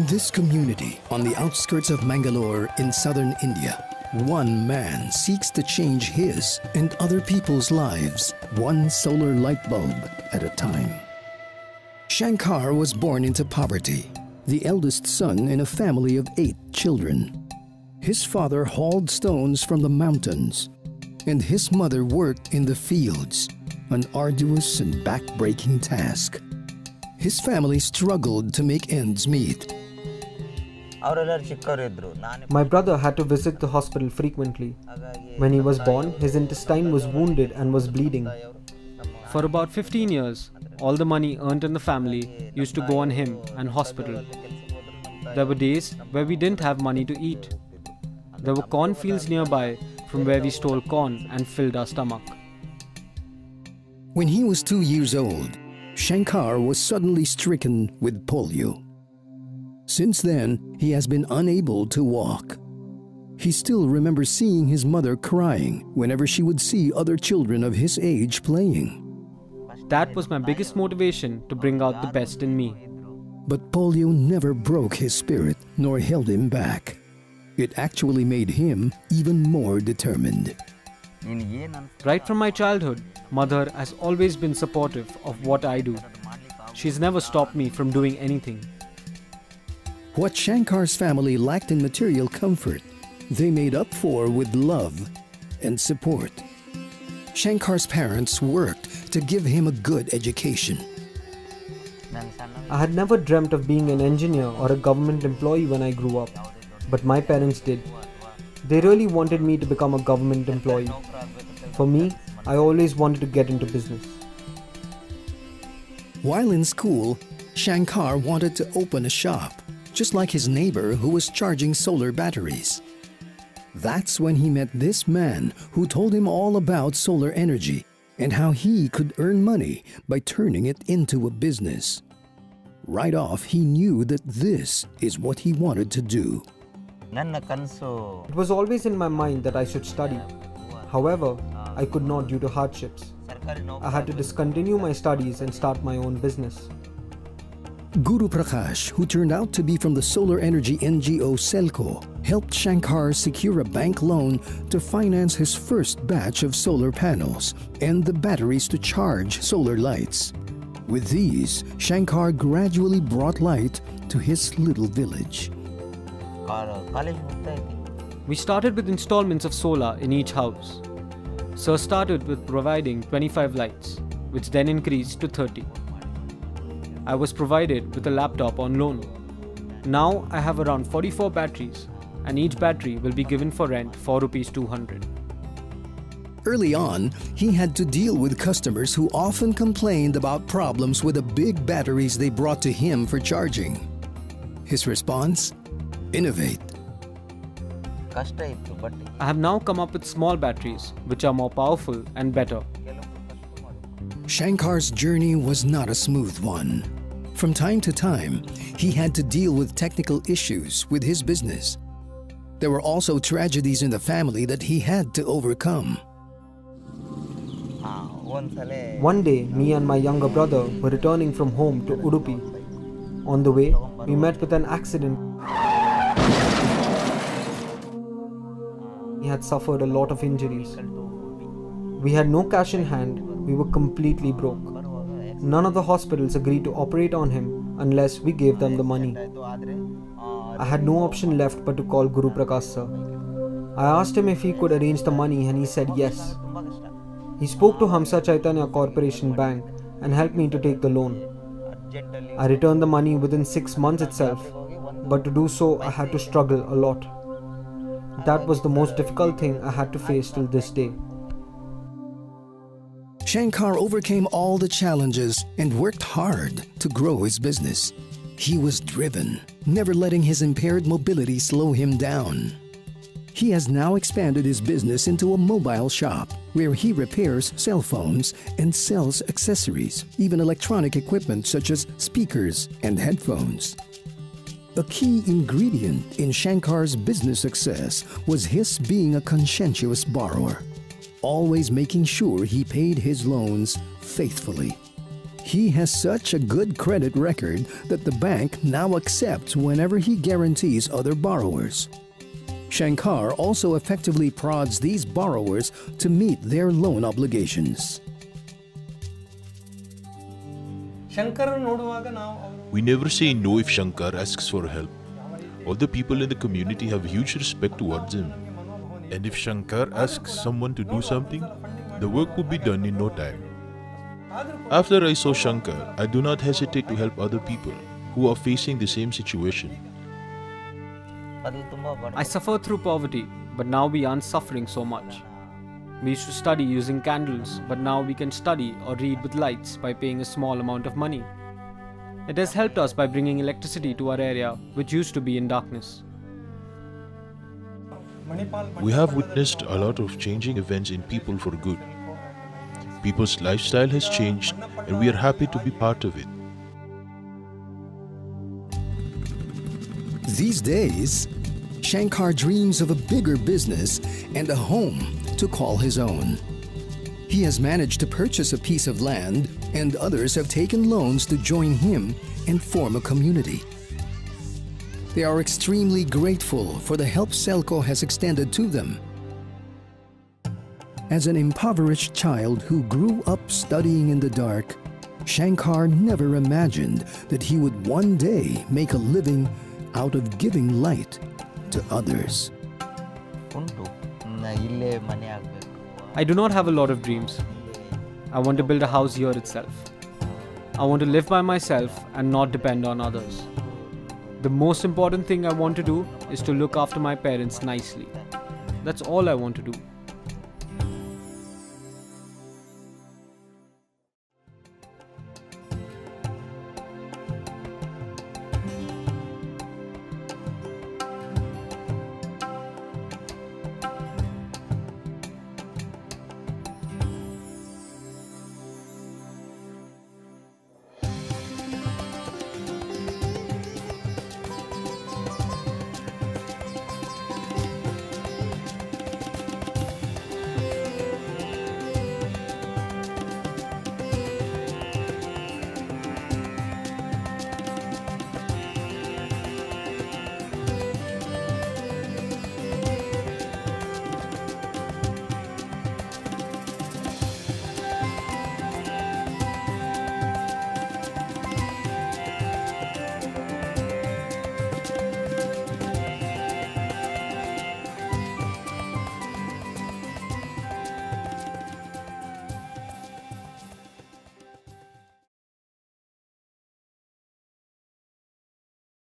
In this community, on the outskirts of Mangalore in southern India, one man seeks to change his and other people's lives, one solar light bulb at a time. Shankar was born into poverty, the eldest son in a family of 8 children. His father hauled stones from the mountains, and his mother worked in the fields, an arduous and back-breaking task. His family struggled to make ends meet. My brother had to visit the hospital frequently. When he was born, his intestine was wounded and was bleeding. For about 15 years, all the money earned in the family used to go on him and hospital. There were days where we didn't have money to eat. There were cornfields nearby from where we stole corn and filled our stomach. When he was 2 years old, Shankar was suddenly stricken with polio. Since then, he has been unable to walk. He still remembers seeing his mother crying whenever she would see other children of his age playing. That was my biggest motivation to bring out the best in me. But polio never broke his spirit nor held him back. It actually made him even more determined. Right from my childhood, Mother has always been supportive of what I do. She's never stopped me from doing anything. What Shankar's family lacked in material comfort, they made up for with love and support. Shankar's parents worked to give him a good education. I had never dreamt of being an engineer or a government employee when I grew up, but my parents did. They really wanted me to become a government employee. For me, I always wanted to get into business. While in school, Shankar wanted to open a shop, just like his neighbor who was charging solar batteries. That's when he met this man who told him all about solar energy and how he could earn money by turning it into a business. Right off, he knew that this is what he wanted to do. It was always in my mind that I should study. However, I could not due to hardships. I had to discontinue my studies and start my own business. Guru Prakash, who turned out to be from the solar energy NGO Selco, helped Shankar secure a bank loan to finance his first batch of solar panels and the batteries to charge solar lights. With these, Shankar gradually brought light to his little village. We started with installments of solar in each house. Sir started with providing 25 lights, which then increased to 30. I was provided with a laptop on loan. Now I have around 44 batteries, and each battery will be given for rent for ₹200. Early on, he had to deal with customers who often complained about problems with the big batteries they brought to him for charging. His response? Innovate. I have now come up with small batteries, which are more powerful and better. Shankar's journey was not a smooth one. From time to time, he had to deal with technical issues with his business. There were also tragedies in the family that he had to overcome. One day, me and my younger brother were returning from home to Udupi. On the way, we met with an accident. He had suffered a lot of injuries. We had no cash in hand. We were completely broke. None of the hospitals agreed to operate on him unless we gave them the money. I had no option left but to call Guru Prakash sir. I asked him if he could arrange the money and he said yes. He spoke to Hamsa Chaitanya Corporation Bank and helped me to take the loan. I returned the money within 6 months itself, but to do so I had to struggle a lot. That was the most difficult thing I had to face till this day. Shankar overcame all the challenges and worked hard to grow his business. He was driven, never letting his impaired mobility slow him down. He has now expanded his business into a mobile shop where he repairs cell phones and sells accessories, even electronic equipment such as speakers and headphones. A key ingredient in Shankar's business success was his being a conscientious borrower, always making sure he paid his loans faithfully. He has such a good credit record that the bank now accepts whenever he guarantees other borrowers. Shankar also effectively prods these borrowers to meet their loan obligations. We never say no if Shankar asks for help. All the people in the community have huge respect towards him. And if Shankar asks someone to do something, the work will be done in no time. After I saw Shankar, I do not hesitate to help other people who are facing the same situation. I suffered through poverty, but now we aren't suffering so much. We used to study using candles, but now we can study or read with lights by paying a small amount of money. It has helped us by bringing electricity to our area, which used to be in darkness. We have witnessed a lot of changing events in people for good. People's lifestyle has changed and we are happy to be part of it. These days, Shankar dreams of a bigger business and a home to call his own. He has managed to purchase a piece of land, and others have taken loans to join him and form a community. They are extremely grateful for the help Selco has extended to them. As an impoverished child who grew up studying in the dark, Shankar never imagined that he would one day make a living out of giving light to others. I do not have a lot of dreams. I want to build a house here itself. I want to live by myself and not depend on others. The most important thing I want to do is to look after my parents nicely. That's all I want to do.